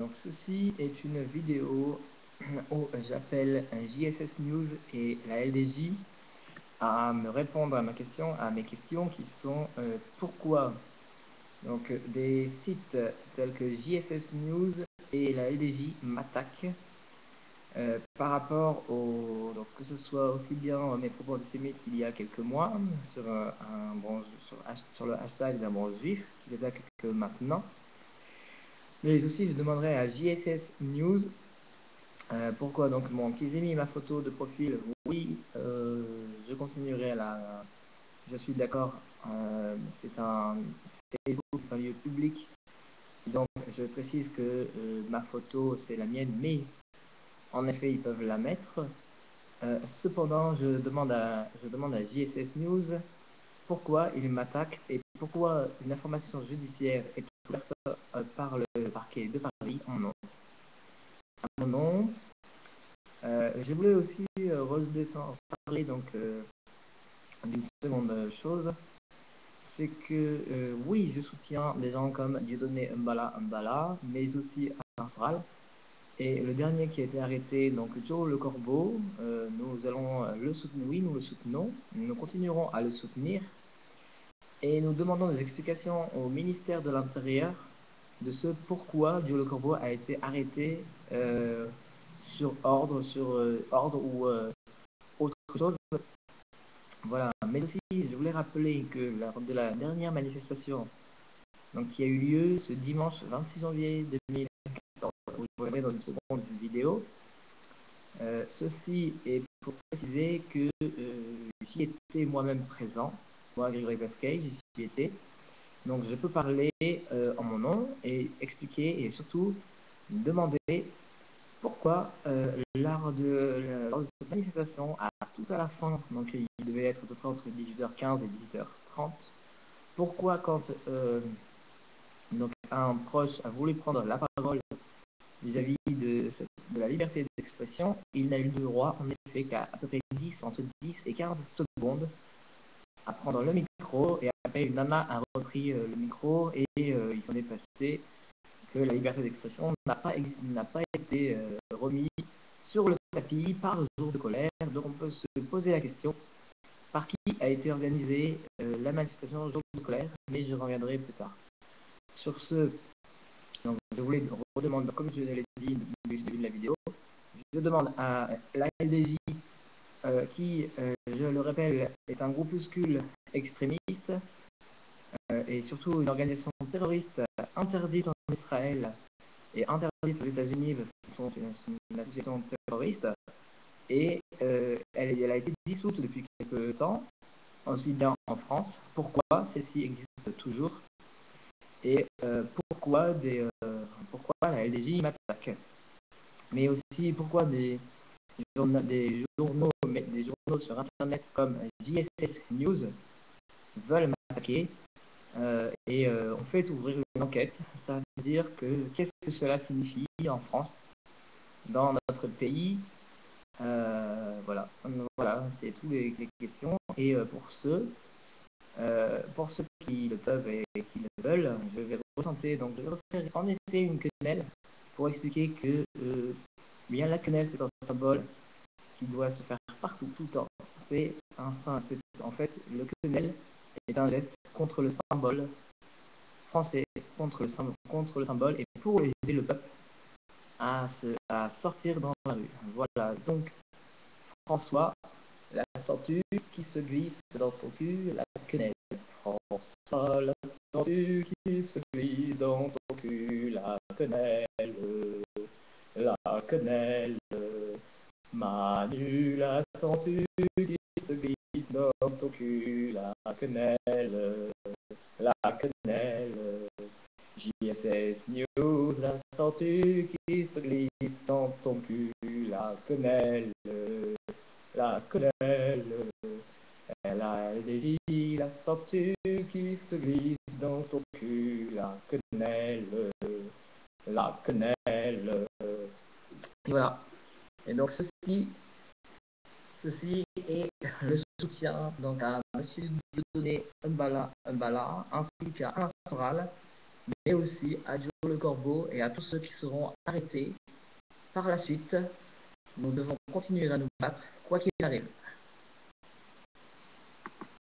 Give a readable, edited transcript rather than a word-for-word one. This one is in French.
Donc ceci est une vidéo où j'appelle JSS News et la LDJ à me répondre à mes questions qui sont pourquoi donc des sites tels que JSS News et la LDJ m'attaquent par rapport donc que ce soit aussi bien mes propos antisémites il y a quelques mois sur sur le hashtag d'un bon juif qui les attaque que maintenant. Mais aussi, je demanderai à JSS News pourquoi donc qu'ils aient mis ma photo de profil. Oui, je continuerai là. Je suis d'accord. C'est un Facebook, c'est un lieu public. Donc, je précise que ma photo, c'est la mienne, mais en effet, ils peuvent la mettre. Cependant, je demande à JSS News pourquoi ils m'attaquent et pourquoi une information judiciaire est ouverte par le parquet de Paris en nom. À mon nom. Je voulais aussi parler donc d'une seconde chose, c'est que oui, je soutiens des gens comme Dieudonné Mbala, mais aussi Alain Soral. Et le dernier qui a été arrêté, donc Joe Le Corbeau, nous allons le soutenir, oui, nous le soutenons, nous continuerons à le soutenir, et nous demandons des explications au ministère de l'Intérieur de ce pourquoi Joe Le Corbeau a été arrêté sur ordre ou autre chose. Voilà, mais aussi je voulais rappeler que lors de la dernière manifestation donc, qui a eu lieu ce dimanche 26 janvier 2014, où vous verrez dans une seconde vidéo, ceci est pour préciser que j'y étais moi-même présent, moi Grégory Pasquet, j'y suis été, donc je peux parler en mon nom et expliquer et surtout demander pourquoi, lors de cette manifestation, tout à la fin, donc il devait être à peu près entre 18h15 et 18h30, pourquoi quand donc un proche a voulu prendre la parole vis-à-vis de la liberté d'expression, il n'a eu le droit en effet qu'à peu près entre 10 et 15 secondes à prendre le micro, et après une nana a repris le micro et il s'en est passé que la liberté d'expression n'a pas été remise sur le tapis par jour de colère. Donc on peut se poser la question par qui a été organisée la manifestation jour de colère, mais je reviendrai plus tard. Sur ce, donc, je voulais redemander, comme je l'ai dit depuis le début de la vidéo, je demande à la LDJ qui, je le rappelle, est un groupuscule extrémiste et surtout une organisation terroriste interdite en Israël et interdite aux États-Unis parce qu'ils sont une association terroriste, et elle a été dissoute depuis quelques temps, aussi bien en France. Pourquoi celle-ci existe toujours et pourquoi la LDJ m'attaque, mais aussi pourquoi des journaux sur internet comme JSS News veulent m'attaquer et on fait ouvrir une enquête. Ça veut dire que qu'est-ce que cela signifie en France, dans notre pays. Voilà, c'est toutes les questions. Et pour ceux qui le peuvent et qui le veulent, je vais refaire en effet une quenelle pour expliquer que bien la quenelle, c'est un symbole qui doit se faire partout, tout le temps. En fait, le quenelle est un geste contre le symbole français, contre le symbole, et pour aider le peuple à sortir dans la rue. Voilà, donc François, la tortue qui se glisse dans ton cul, la quenelle. François, la tortue qui se glisse dans ton cul, la quenelle. La quenelle. Manu, la tortue qui se glisse dans ton cul, la quenelle. La quenelle. JSS News, la tortue qui se glisse dans ton cul, la quenelle. La quenelle. LDJ, la tortue qui se glisse dans ton cul, la quenelle. La quenelle. Et voilà. Et donc ceci est le soutien donc à M. Dieudonné Mbala ainsi qu'à Alain Soral mais aussi à Joe le Corbeau et à tous ceux qui seront arrêtés par la suite. Nous devons continuer à nous battre, quoi qu'il arrive.